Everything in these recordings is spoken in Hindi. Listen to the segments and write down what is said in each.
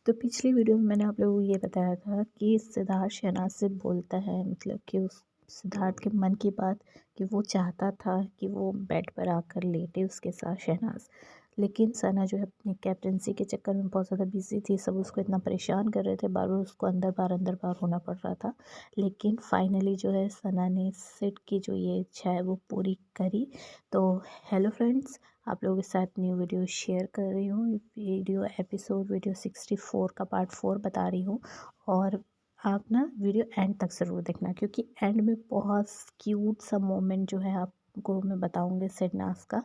तो पिछली वीडियो में मैंने आप लोगों को ये बताया था कि सिद्धार्थ शहनाज से बोलता है, मतलब कि उस सिद्धार्थ के मन की बात, कि वो चाहता था कि वो बेड पर आकर लेटे उसके साथ शहनाज। लेकिन सना जो है अपनी कैप्टनसी के चक्कर में बहुत ज़्यादा बिजी थी, सब उसको इतना परेशान कर रहे थे, बार बार उसको अंदर बार होना पड़ रहा था। लेकिन फाइनली जो है सना ने सिड की जो ये इच्छा है वो पूरी करी। तो हेलो फ्रेंड्स, आप लोगों के साथ न्यू वीडियो शेयर कर रही हूँ। वीडियो 64 का पार्ट 4 बता रही हूँ। और आप ना वीडियो एंड तक ज़रूर देखना, क्योंकि एंड में बहुत क्यूट सा मोमेंट जो है आपको मैं बताऊँगी सिडनास का,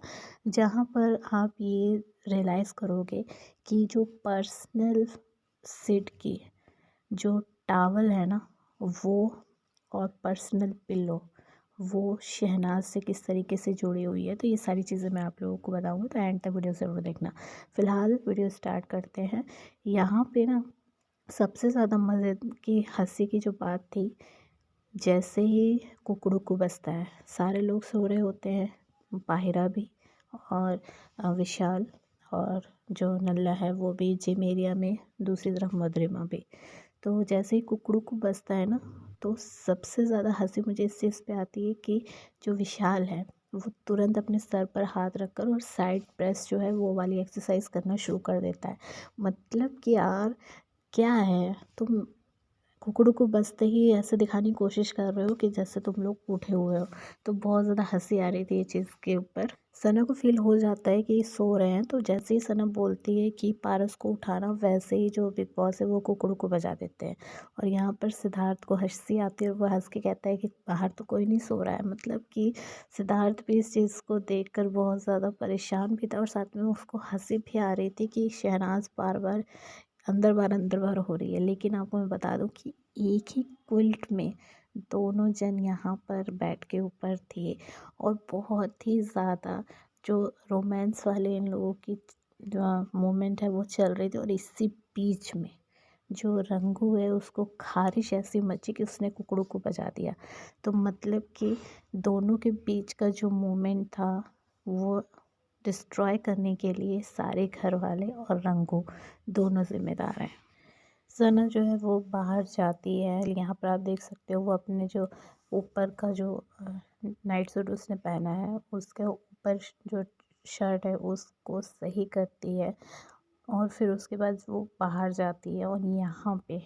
जहाँ पर आप ये रियलाइज़ करोगे कि जो पर्सनल सिड की जो टावल है ना, वो और पर्सनल पिल्लो वो शहनाज से किस तरीके से जुड़ी हुई है। तो ये सारी चीज़ें मैं आप लोगों को बताऊंगी, तो एंड तक वीडियो ज़रूर देखना। फ़िलहाल वीडियो स्टार्ट करते हैं। यहाँ पे ना सबसे ज़्यादा मज़े की हंसी की जो बात थी, जैसे ही कुकड़ू को बजता है, सारे लोग सो रहे होते हैं, बाहिरा भी और विशाल और जो नल्ला है वो भी जिम एरिया में, दूसरी तरफ मधुरिमा भी। तो जैसे ही कुकड़ू को बजता है ना, तो सबसे ज़्यादा हंसी मुझे इस चीज़ पे आती है कि जो विशाल है वो तुरंत अपने सर पर हाथ रखकर और साइड प्रेस जो है वो वाली एक्सरसाइज करना शुरू कर देता है। मतलब कि यार, क्या है तुम कुकड़ू को बजते ही ऐसे दिखाने की कोशिश कर रहे हो कि जैसे तुम लोग उठे हुए हो। तो बहुत ज़्यादा हंसी आ रही थी ये चीज़ के ऊपर। सना को फील हो जाता है कि सो रहे हैं, तो जैसे ही सना बोलती है कि पारस को उठाना, वैसे ही जो बिग बॉस है वो कुकड़ू को बजा देते हैं। और यहाँ पर सिद्धार्थ को हंसी आती है और वो हंस के कहता है कि बाहर तो कोई नहीं सो रहा है। मतलब कि सिद्धार्थ भी इस चीज़ को देखकर बहुत ज़्यादा परेशान भी था, और साथ में उसको हंसी भी आ रही थी कि शहनाज बार बार अंदर बार हो रही है। लेकिन आपको मैं बता दूं कि एक ही क्विल्ट में दोनों जन यहाँ पर बेड के ऊपर थे, और बहुत ही ज़्यादा जो रोमांस वाले इन लोगों की जो मोमेंट है वो चल रही थी। और इसी बीच में जो रंगू है उसको खारिश ऐसी मची कि उसने कुकड़ू को बजा दिया। तो मतलब कि दोनों के बीच का जो मोमेंट था वो डिस्ट्रॉय करने के लिए सारे घर वाले और रंगू दोनों जिम्मेदार हैं। सना जो है वो बाहर जाती है। यहाँ पर आप देख सकते हो वो अपने जो ऊपर का जो नाइट सूट उसने पहना है, उसके ऊपर जो शर्ट है उसको सही करती है। और फिर उसके बाद वो बाहर जाती है, और यहाँ पे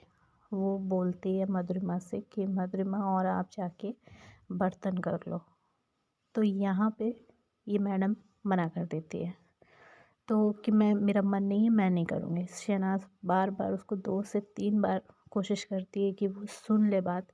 वो बोलती है मधुरिमा से कि मधुरिमा और आप जाके बर्तन कर लो। तो यहाँ पे ये मैडम मना कर देती है, तो कि मैं, मेरा मन नहीं है, मैं नहीं करूँगी। शहनाज बार बार उसको 2 से 3 बार कोशिश करती है कि वो सुन ले बात,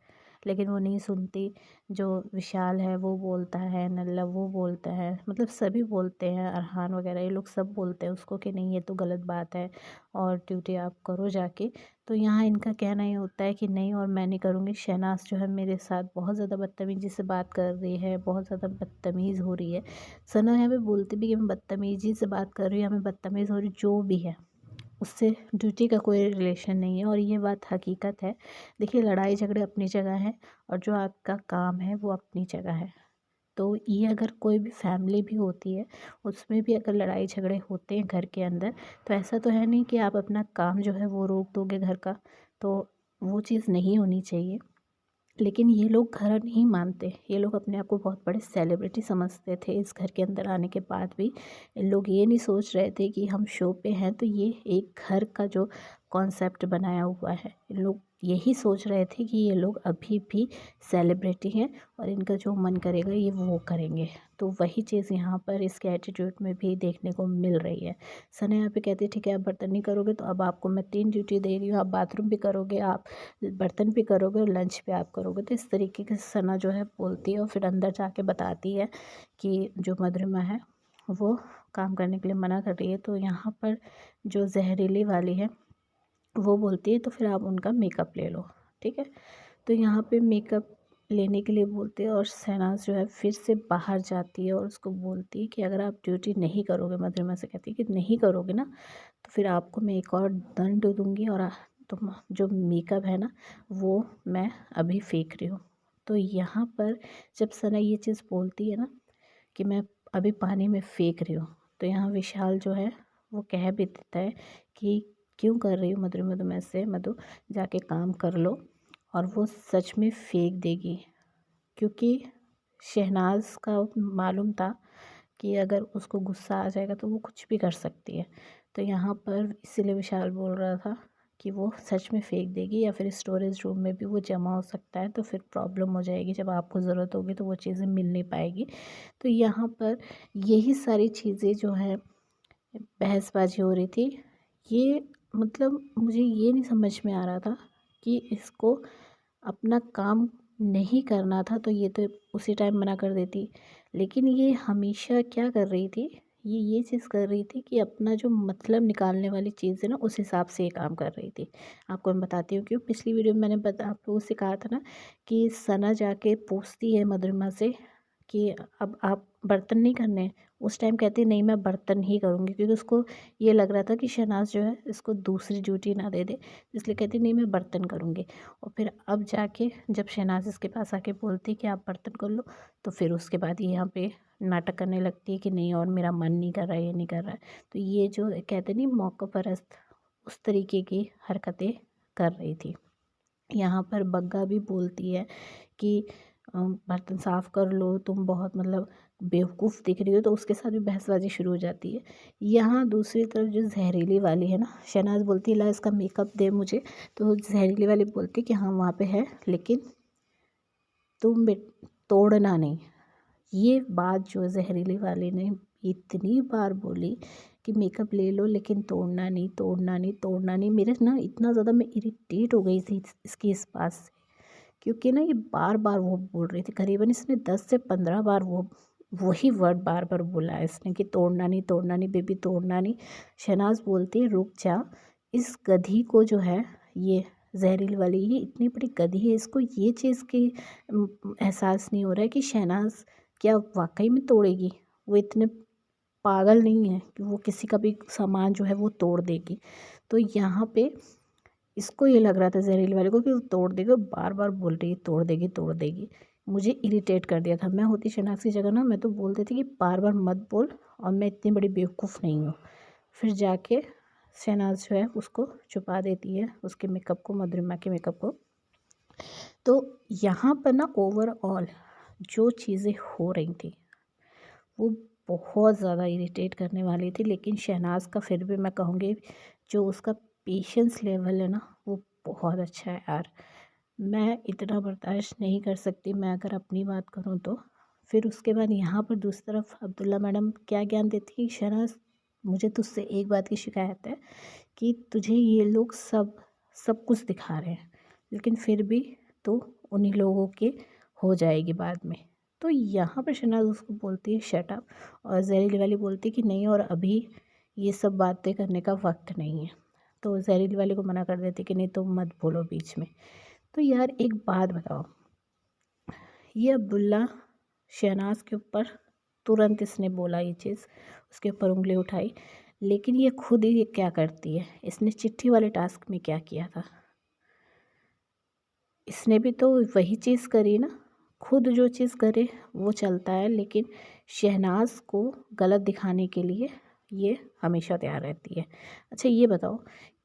लेकिन वो नहीं सुनती। जो विशाल है वो बोलता है, नल्ला वो बोलता है, मतलब सभी बोलते हैं, अरहान वगैरह ये लोग सब बोलते हैं उसको कि नहीं ये तो गलत बात है और ड्यूटी आप करो जाके। तो यहाँ इनका कहना ये होता है कि नहीं, और मैं नहीं करूँगी। शहनाज जो है मेरे साथ बहुत ज़्यादा बदतमीज़ी से बात कर रही है, बहुत ज़्यादा बदतमीज़ हो रही है। सना यहाँ पे बोलती भी कि मैं बदतमीज़ी से बात कर रही हूँ या मैं बदतमीज़ हो रही, जो भी है उससे ड्यूटी का कोई रिलेशन नहीं है, और ये बात हकीकत है। देखिए, लड़ाई झगड़े अपनी जगह है और जो आपका काम है वो अपनी जगह है। तो ये अगर कोई भी फैमिली भी होती है, उसमें भी अगर लड़ाई झगड़े होते हैं घर के अंदर, तो ऐसा तो है नहीं कि आप अपना काम जो है वो रोक दोगे घर का। तो वो चीज़ नहीं होनी चाहिए। लेकिन ये लोग घर नहीं मानते, ये लोग अपने आप को बहुत बड़े सेलिब्रिटी समझते थे। इस घर के अंदर आने के बाद भी इन लोग ये नहीं सोच रहे थे कि हम शो पे हैं, तो ये एक घर का जो कॉन्सेप्ट बनाया हुआ है, इन लोग यही सोच रहे थे कि ये लोग अभी भी सेलिब्रिटी हैं और इनका जो मन करेगा ये वो करेंगे। तो वही चीज़ यहाँ पर इसके एटीट्यूड में भी देखने को मिल रही है। सना यहाँ पे कहती है ठीक है, आप बर्तन नहीं करोगे तो अब आपको मैं 3 ड्यूटी दे रही हूँ, आप बाथरूम भी करोगे, आप बर्तन भी करोगे और लंच भी आप करोगे। तो इस तरीके के सना जो है बोलती है, और फिर अंदर जाके बताती है कि जो मधुरिमा है वो काम करने के लिए मना कर रही है। तो यहाँ पर जो जहरीली वाली है वो बोलती है तो फिर आप उनका मेकअप ले लो, ठीक है। तो यहाँ पे मेकअप लेने के लिए बोलते हैं, और शहनाज जो है फिर से बाहर जाती है और उसको बोलती है कि अगर आप ड्यूटी नहीं करोगे, मधुरिमा से कहती है कि नहीं करोगे ना, तो फिर आपको मैं एक और दंड दूंगी, और तुम जो मेकअप है ना वो मैं अभी फेंक रही हूँ। तो यहाँ पर जब सना ये चीज़ बोलती है ना कि मैं अभी पानी में फेंक रही हूँ, तो यहाँ विशाल जो है वो कह भी देता है कि क्यों कर रही हो मधुर मधु में से मधु, जाके काम कर लो। और वो सच में फेंक देगी, क्योंकि शहनाज का मालूम था कि अगर उसको गुस्सा आ जाएगा तो वो कुछ भी कर सकती है। तो यहाँ पर इसीलिए विशाल बोल रहा था कि वो सच में फेंक देगी या फिर स्टोरेज रूम में भी वो जमा हो सकता है, तो फिर प्रॉब्लम हो जाएगी, जब आपको ज़रूरत होगी तो वो चीज़ें मिल नहीं पाएगी। तो यहाँ पर यही सारी चीज़ें जो है बहसबाजी हो रही थी। ये मतलब मुझे ये नहीं समझ में आ रहा था कि इसको अपना काम नहीं करना था तो ये तो उसी टाइम मना कर देती, लेकिन ये हमेशा क्या कर रही थी, ये चीज़ कर रही थी कि अपना जो मतलब निकालने वाली चीज़ है ना उस हिसाब से ये काम कर रही थी। आपको मैं बताती हूँ क्यों। पिछली वीडियो में मैंने आप लोगों से कहा था ना कि सना जाके पूछती है मधुरिमा से कि अब आप बर्तन नहीं करने हैं। उस टाइम कहती नहीं मैं बर्तन ही करूँगी, क्योंकि उसको ये लग रहा था कि शहनाज जो है इसको दूसरी ड्यूटी ना दे दे, इसलिए कहती नहीं मैं बर्तन करूँगी। और फिर अब जाके जब शहनाज इसके पास आके बोलती कि आप बर्तन कर लो, तो फिर उसके बाद ये यहाँ पे नाटक करने लगती है कि नहीं और मेरा मन नहीं कर रहा है, ये नहीं कर रहा है। तो ये जो कहते नहीं मौका परस्त, उस तरीके की हरकतें कर रही थी। यहाँ पर बग्गा भी बोलती है कि बर्तन साफ़ कर लो, तुम बहुत मतलब बेवकूफ़ दिख रही हो, तो उसके साथ भी बहसबाजी शुरू हो जाती है। यहाँ दूसरी तरफ जो जहरीली वाली है ना, शहनाज बोलती है ला इसका मेकअप दे मुझे, तो जहरीली वाली बोलती है कि हाँ वहाँ पे है, लेकिन तुम तोड़ना नहीं। ये बात जो जहरीली वाले ने इतनी बार बोली कि मेकअप ले लो लेकिन तोड़ना नहीं, तोड़ना नहीं, तोड़ना नहीं। मेरे ना इतना ज़्यादा मैं इरिटेट हो गई थी इसकी इस बात से, क्योंकि ना ये बार बार वो बोल रही थी, करीबन इसने 10 से 15 बार वही वर्ड बार बार बोला है इसने कि तोड़ना नहीं, तोड़ना नहीं बेबी, तोड़ना नहीं। शहनाज बोलती है रुक जा, इस गधी को जो है ये जहरीली वाली, ये इतनी बड़ी गधी है, इसको ये चीज़ की एहसास नहीं हो रहा है कि शहनाज क्या वाकई में तोड़ेगी। वो इतने पागल नहीं है कि वो किसी का भी सामान जो है वो तोड़ देगी। तो यहाँ पे इसको ये लग रहा था जहरीली वाले को कि वो तोड़ देगी, बार बार बोल रही है तोड़ देगी तोड़ देगी। मुझे इरिटेट कर दिया था। मैं होती शहनाज की जगह ना मैं तो बोल देती कि बार बार मत बोल, और मैं इतनी बड़ी बेवकूफ़ नहीं हूँ। फिर जाके शहनाज जो है उसको छुपा देती है, उसके मेकअप को, मधुरिमा के मेकअप को। तो यहाँ पर ना ओवरऑल जो चीज़ें हो रही थी वो बहुत ज़्यादा इरिटेट करने वाली थी, लेकिन शहनाज का फिर भी मैं कहूँगी जो उसका पेशेंस लेवल है ना वो बहुत अच्छा है यार। मैं इतना बर्दाश्त नहीं कर सकती, मैं अगर अपनी बात करूँ तो। फिर उसके बाद यहाँ पर दूसरी तरफ अब्दुल्ला मैडम क्या ज्ञान देती है, शहनाज मुझे तुझसे एक बात की शिकायत है कि तुझे ये लोग सब सब कुछ दिखा रहे हैं, लेकिन फिर भी तो उन्हीं लोगों के हो जाएगी बाद में। तो यहाँ पर शहनाज उसको बोलती है शट अप, और जहरीली वाली बोलती है कि नहीं और अभी ये सब बातें करने का वक्त नहीं है। तो जहरीली वाले को मना कर देती कि नहीं तुम मत बोलो बीच में। तो यार एक बात बताओ, ये अब्दुल्ला शहनाज के ऊपर तुरंत इसने बोला ये चीज़, उसके ऊपर उंगली उठाई, लेकिन ये खुद ही ये क्या करती है, इसने चिट्ठी वाले टास्क में क्या किया था, इसने भी तो वही चीज़ करी ना। खुद जो चीज़ करे वो चलता है, लेकिन शहनाज को गलत दिखाने के लिए ये हमेशा तैयार रहती है। अच्छा ये बताओ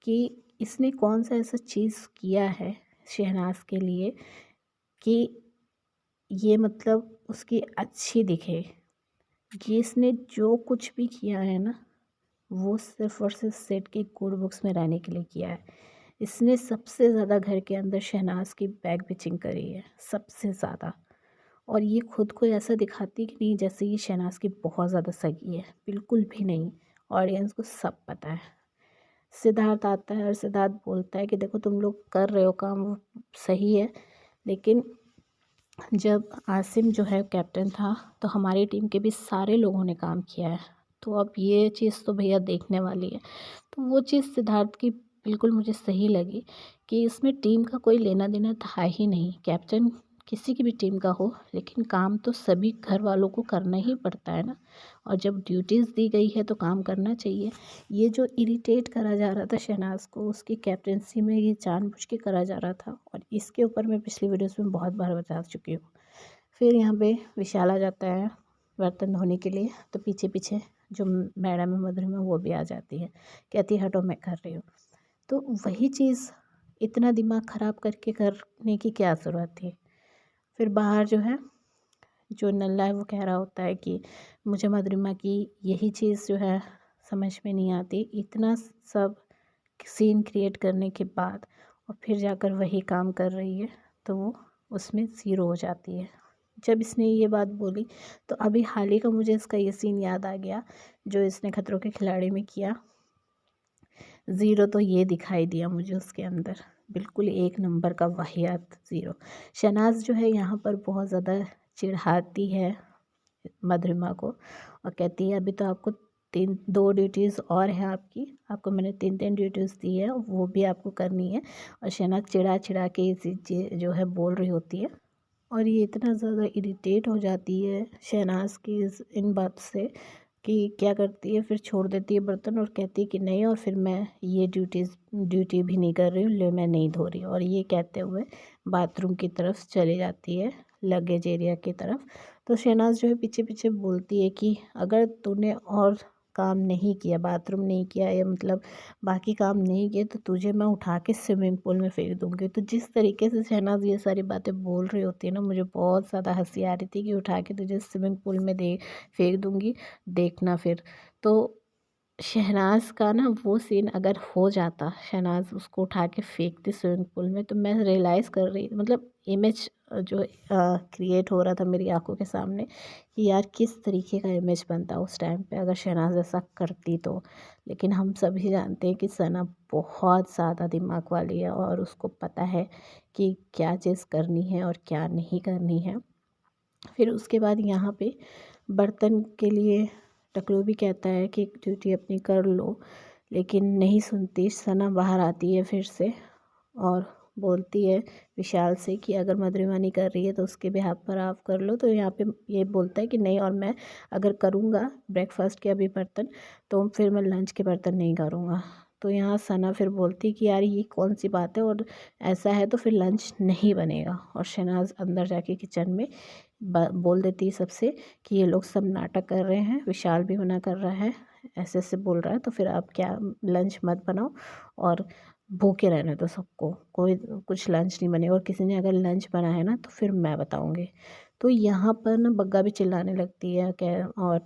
कि इसने कौन सा ऐसा चीज़ किया है शहनाज के लिए कि ये मतलब उसकी अच्छी दिखे। ये इसने जो कुछ भी किया है ना वो सिर्फ़ और सिर्फ सेट की गुड बुक्स में रहने के लिए किया है। इसने सबसे ज़्यादा घर के अंदर शहनाज की बैक बिचिंग करी है, सबसे ज़्यादा। और ये खुद को ऐसा दिखाती कि नहीं जैसे ये शहनाज की बहुत ज़्यादा सगी है, बिल्कुल भी नहीं। ऑडियंस को सब पता है। सिद्धार्थ आता है और सिद्धार्थ बोलता है कि देखो तुम लोग कर रहे हो काम वो सही है, लेकिन जब आसिम जो है कैप्टन था तो हमारी टीम के भी सारे लोगों ने काम किया है, तो अब ये चीज़ तो भैया देखने वाली है। तो वो चीज़ सिद्धार्थ की बिल्कुल मुझे सही लगी कि इसमें टीम का कोई लेना देना था ही नहीं। कैप्टन किसी की भी टीम का हो, लेकिन काम तो सभी घर वालों को करना ही पड़ता है ना, और जब ड्यूटीज़ दी गई है तो काम करना चाहिए। ये जो इरिटेट करा जा रहा था शहनाज को उसकी कैप्टनसी में, ये जानबूझ के करा जा रहा था, और इसके ऊपर मैं पिछली वीडियोस में बहुत बार बता चुकी हूँ। फिर यहाँ पे विशाल आ जाता है बर्तन धोने के लिए, तो पीछे पीछे जो मैडम है मधुरिमा वो भी आ जाती है, कहती है हटो मैं कर रही हूँ। तो वही चीज़ इतना दिमाग ख़राब करके करने की क्या ज़रूरत थी। फिर बाहर जो है, जो नल्ला है वो कह रहा होता है कि मुझे मधुरिमा की यही चीज़ जो है समझ में नहीं आती, इतना सब सीन क्रिएट करने के बाद और फिर जाकर वही काम कर रही है, तो वो उसमें ज़ीरो हो जाती है। जब इसने ये बात बोली तो अभी हाल ही का मुझे इसका ये सीन याद आ गया जो इसने खतरों के खिलाड़ी में किया। ज़ीरो तो ये दिखाई दिया मुझे उसके अंदर, बिल्कुल एक नंबर का वाहियात ज़ीरो। शहनाज जो है यहाँ पर बहुत ज़्यादा चिढ़ाती है मधुरिमा को और कहती है अभी तो आपको 2 ड्यूटीज़ और हैं आपको मैंने 3 ड्यूटीज़ दी है, वो भी आपको करनी है। और शहनाज चिढ़ा चिढ़ा के इसी जो है बोल रही होती है और ये इतना ज़्यादा इरिटेट हो जाती है शहनाज की इन बात से कि क्या करती है, फिर छोड़ देती है बर्तन और कहती है कि नहीं, और फिर मैं ये ड्यूटी भी नहीं कर रही हूँ, ले मैं नहीं धो रही हूँ। और ये कहते हुए बाथरूम की तरफ चली जाती है, लगेज एरिया की तरफ। तो शहनाज जो है पीछे पीछे बोलती है कि अगर तूने और काम नहीं किया, बाथरूम नहीं किया या मतलब बाकी काम नहीं किए, तो तुझे मैं उठा के स्विमिंग पूल में फेंक दूँगी। तो जिस तरीके से शहनाज ये सारी बातें बोल रही होती है ना, मुझे बहुत ज़्यादा हँसी आ रही थी कि उठा के तुझे स्विमिंग पूल में दे फेंक दूँगी, देखना फिर। तो शहनाज़ का ना वो सीन अगर हो जाता, शहनाज़ उसको उठा के फेंकती स्विमिंग पूल में, तो मैं रियलाइज़ कर रही, मतलब इमेज जो क्रिएट हो रहा था मेरी आंखों के सामने कि यार किस तरीके का इमेज बनता उस टाइम पे अगर शहनाज़ ऐसा करती तो। लेकिन हम सभी जानते हैं कि सना बहुत ज़्यादा दिमाग वाली है और उसको पता है कि क्या चीज़ करनी है और क्या नहीं करनी है। फिर उसके बाद यहाँ पे बर्तन के लिए टकलू भी कहता है कि ड्यूटी अपनी कर लो, लेकिन नहीं सुनती। सना बाहर आती है फिर से और बोलती है विशाल से कि अगर मधुरिमा नहीं कर रही है तो उसके बिहाफ पर आप कर लो। तो यहाँ पे ये बोलता है कि नहीं, और मैं अगर करूँगा ब्रेकफास्ट के अभी बर्तन, तो फिर मैं लंच के बर्तन नहीं करूँगा। तो यहाँ सना फिर बोलती है कि यार ये कौन सी बात है, और ऐसा है तो फिर लंच नहीं बनेगा। और शहनाज अंदर जाके किचन में बोल देती है सबसे कि ये लोग सब नाटक कर रहे हैं, विशाल भी मना कर रहा है, ऐसे ऐसे बोल रहा है, तो फिर आप क्या लंच मत बनाओ और भूखे रहने दो सबको, कोई कुछ लंच नहीं बनेगा, और किसी ने अगर लंच बनाया है ना तो फिर मैं बताऊँगी। तो यहाँ पर ना बग्गा भी चिल्लाने लगती है क्या, और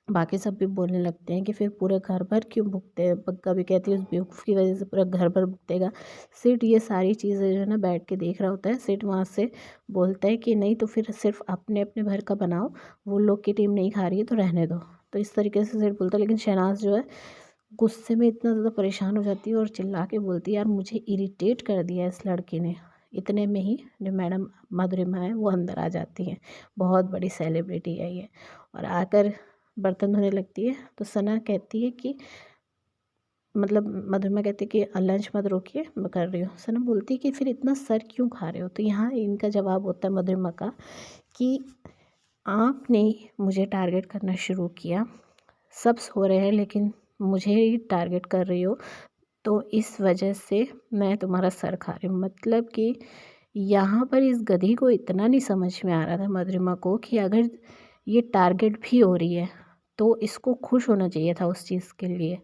बाकी सब भी बोलने लगते हैं कि फिर पूरे घर भर क्यों भुगते हैं। बग्गा भी कहती है उस बेवकूफ़ की वजह से पूरा घर भर भुगतेगा। सिड ये सारी चीज़ें जो है ना बैठ के देख रहा होता है। सिड वहाँ से बोलता है कि नहीं, तो फिर सिर्फ अपने अपने भर का बनाओ, वो लोग की टीम नहीं खा रही है तो रहने दो। तो इस तरीके से सिड बोलता है, लेकिन शहनाज जो है गुस्से में इतना ज़्यादा परेशान हो जाती है और चिल्ला के बोलती है यार मुझे इरिटेट कर दिया इस लड़के ने। इतने में ही जो मैडम मधुरिमा है वो अंदर आ जाती हैं, बहुत बड़ी सेलिब्रिटी है ये, और आकर बर्तन धोने लगती है। तो सना कहती है कि मतलब मधुरिमा कहती है कि लंच मत रोकिए, मैं कर रही हूँ। सना बोलती है कि फिर इतना सर क्यों खा रहे हो। तो यहाँ इनका जवाब होता है मधुरिमा का कि आपने मुझे टारगेट करना शुरू किया, सब सो रहे हैं लेकिन मुझे ही टारगेट कर रही हो, तो इस वजह से मैं तुम्हारा सर खा रही हूँ। मतलब कि यहाँ पर इस गधी को इतना नहीं समझ में आ रहा था मधुरिमा को कि अगर ये टारगेट भी हो रही है तो इसको खुश होना चाहिए था उस चीज़ के लिए।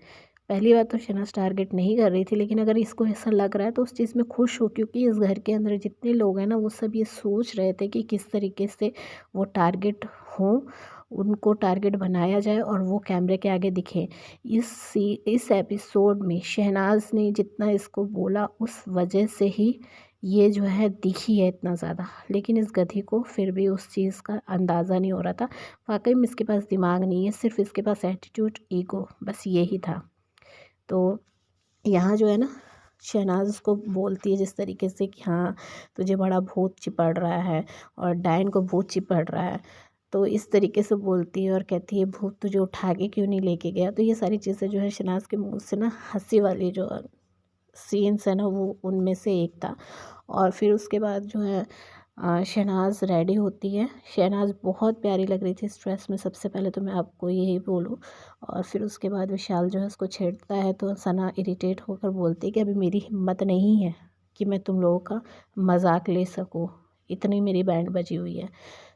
पहली बात तो शहनाज टारगेट नहीं कर रही थी, लेकिन अगर इसको ऐसा लग रहा है तो उस चीज़ में खुश हो, क्योंकि इस घर के अंदर जितने लोग हैं ना वो सब ये सोच रहे थे कि किस तरीके से वो टारगेट हों, उनको टारगेट बनाया जाए और वो कैमरे के आगे दिखें। इस एपिसोड में शहनाज ने जितना इसको बोला उस वजह से ही ये जो है दिखी है इतना ज़्यादा, लेकिन इस गधी को फिर भी उस चीज़ का अंदाज़ा नहीं हो रहा था। वाकई में इसके पास दिमाग नहीं है, सिर्फ इसके पास एटीट्यूड, ईगो, बस यही था। तो यहाँ जो है ना शहनाज उसको बोलती है जिस तरीके से कि हाँ तुझे बड़ा भूत चिपड़ रहा है और डायन को भूत चिपड़ रहा है, तो इस तरीके से बोलती है और कहती है भूत तुझे उठा के क्यों नहीं लेके गया। तो ये सारी चीज़ें जो है शहनाज के मुँह से ना हंसी वाली जो सीन्स है ना वो उनमें से एक था। और फिर उसके बाद जो है शहनाज रेडी होती है। शहनाज बहुत प्यारी लग रही थी इस ड्रेस में, सबसे पहले तो मैं आपको यही बोलूँ। और फिर उसके बाद विशाल जो है उसको छेड़ता है तो सना इरिटेट होकर बोलती है कि अभी मेरी हिम्मत नहीं है कि मैं तुम लोगों का मजाक ले सकूँ, इतनी मेरी बैंड बजी हुई है।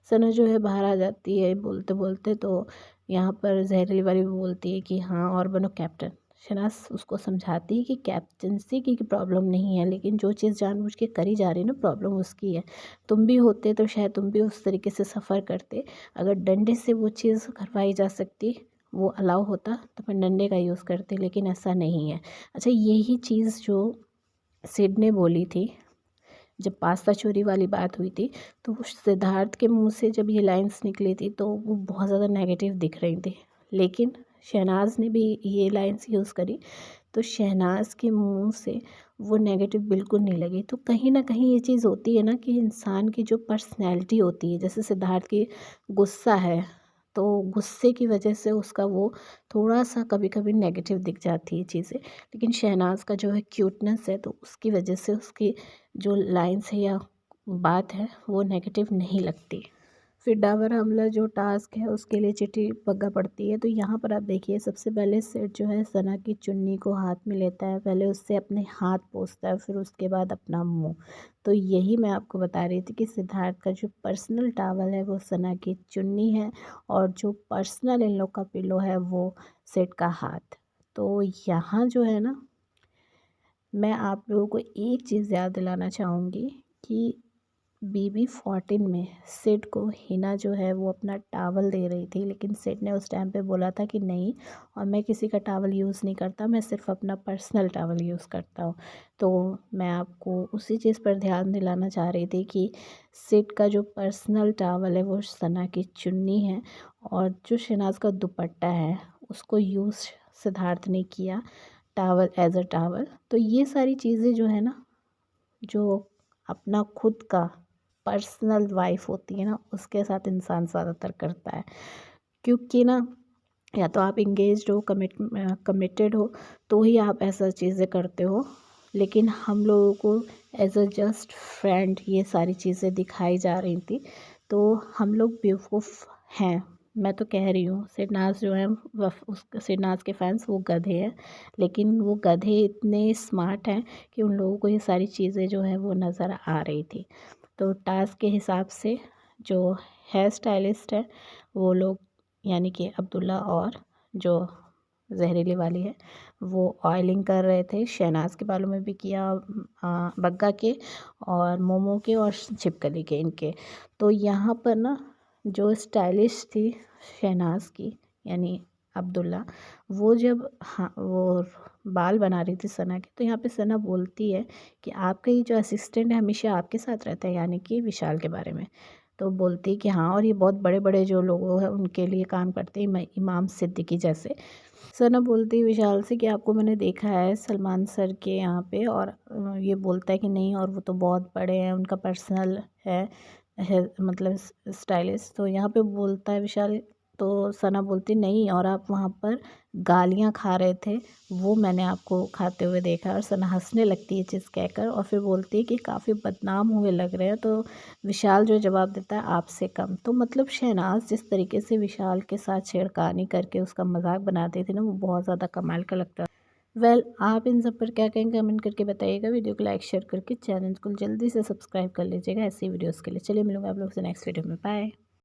सना जो है बाहर आ जाती है बोलते बोलते, तो यहाँ पर जहरीली वाली भी बोलती है कि हाँ और बनो कैप्टन। शहनाज उसको समझाती है कि कैप्टनसी की प्रॉब्लम नहीं है, लेकिन जो चीज़ जानबूझ के करी जा रही है ना, प्रॉब्लम उसकी है। तुम भी होते तो शायद तुम भी उस तरीके से सफ़र करते। अगर डंडे से वो चीज़ करवाई जा सकती, वो अलाउ होता तो फिर डंडे का यूज़ करते, लेकिन ऐसा नहीं है। अच्छा, यही चीज़ जो सिड ने बोली थी जब पास्ता चोरी वाली बात हुई थी, तो सिद्धार्थ के मुंह से जब ये लाइंस निकली थी तो वो बहुत ज़्यादा नेगेटिव दिख रही थी, लेकिन शहनाज ने भी ये लाइंस यूज़ करी तो शहनाज के मुंह से वो नेगेटिव बिल्कुल नहीं लगी। तो कहीं ना कहीं ये चीज़ होती है ना कि इंसान की जो पर्सनैलिटी होती है, जैसे सिद्धार्थ की गुस्सा है, तो गुस्से की वजह से उसका वो थोड़ा सा कभी कभी नेगेटिव दिख जाती है चीज़ें, लेकिन शहनाज का जो है क्यूटनेस है, तो उसकी वजह से उसकी जो लाइन्स है या बात है वो नेगेटिव नहीं लगती। फिर डाबर हमला जो टास्क है उसके लिए चिट्ठी पग्गा पड़ती है। तो यहाँ पर आप देखिए, सबसे पहले सेठ जो है सना की चुन्नी को हाथ में लेता है, पहले उससे अपने हाथ पोंछता है, फिर उसके बाद अपना मुंह। तो यही मैं आपको बता रही थी कि सिद्धार्थ का जो पर्सनल टावल है वो सना की चुन्नी है, और जो पर्सनल इन लोग का पिलो है वो सेठ का हाथ। तो यहाँ जो है ना, मैं आप लोगों को एक चीज़ याद दिलाना चाहूँगी कि BB14 में सिड को हिना जो है वो अपना टावल दे रही थी, लेकिन सिड ने उस टाइम पे बोला था कि नहीं, और मैं किसी का टावल यूज़ नहीं करता, मैं सिर्फ अपना पर्सनल टावल यूज़ करता हूँ। तो मैं आपको उसी चीज़ पर ध्यान दिलाना चाह रही थी कि सिड का जो पर्सनल टावल है वो सना की चुन्नी है, और जो शहनाज का दुपट्टा है उसको यूज़ सिद्धार्थ ने किया टावल एज अ टावल। तो ये सारी चीज़ें जो है ना, जो अपना खुद का पर्सनल वाइफ होती है ना, उसके साथ इंसान ज़्यादातर करता है, क्योंकि ना या तो आप इंगेज्ड हो, कमिटेड हो, तो ही आप ऐसा चीज़ें करते हो। लेकिन हम लोगों को एज अ जस्ट फ्रेंड ये सारी चीज़ें दिखाई जा रही थी, तो हम लोग बेवकूफ़ हैं। मैं तो कह रही हूँ, सिरनाज़ जो है उस सिरनाज़ के फैंस वो गधे हैं, लेकिन वो गधे इतने स्मार्ट हैं कि उन लोगों को ये सारी चीज़ें जो है वो नज़र आ रही थी। तो टास्क के हिसाब से जो हेयर स्टाइलिस्ट है वो लोग, यानी कि अब्दुल्ला और जो जहरीली वाली है, वो ऑयलिंग कर रहे थे। शहनाज के बालों में भी किया, बग्गा के और मोमो के और छिपकली के इनके। तो यहाँ पर ना जो स्टाइलिश थी शहनाज की, यानी अब्दुल्ला, वो जब हाँ वो बाल बना रही थी सना के, तो यहाँ पे सना बोलती है कि आपका ये जो असिस्टेंट है हमेशा आपके साथ रहता है, यानी कि विशाल के बारे में। तो बोलती है कि हाँ, और ये बहुत बड़े बड़े जो लोग हैं उनके लिए काम करते हैं, इमाम सिद्दीकी जैसे। सना बोलती है विशाल से कि आपको मैंने देखा है सलमान सर के यहाँ पे, और ये बोलता है कि नहीं, और वो तो बहुत बड़े हैं, उनका पर्सनल है मतलब स्टाइलिस्ट। तो यहाँ पे बोलता है विशाल, तो सना बोलती नहीं, और आप वहाँ पर गालियाँ खा रहे थे, वो मैंने आपको खाते हुए देखा। और सना हंसने लगती है चीज़ कहकर, और फिर बोलती है कि काफ़ी बदनाम हुए लग रहे हैं। तो विशाल जो जवाब देता है आपसे कम। तो मतलब शहनाज जिस तरीके से विशाल के साथ छेड़खानी करके उसका मजाक बनाती थी ना, वो बहुत ज़्यादा कमाल का लगता है। आप इन सब पर क्या कहेंगे कमेंट करके बताइएगा। वीडियो को लाइक शेयर करके चैनल को जल्दी से सब्सक्राइब कर लीजिएगा ऐसी वीडियोज़ के लिए। चलिए मिलूंगा आप लोग से नेक्स्ट वीडियो में। बाय।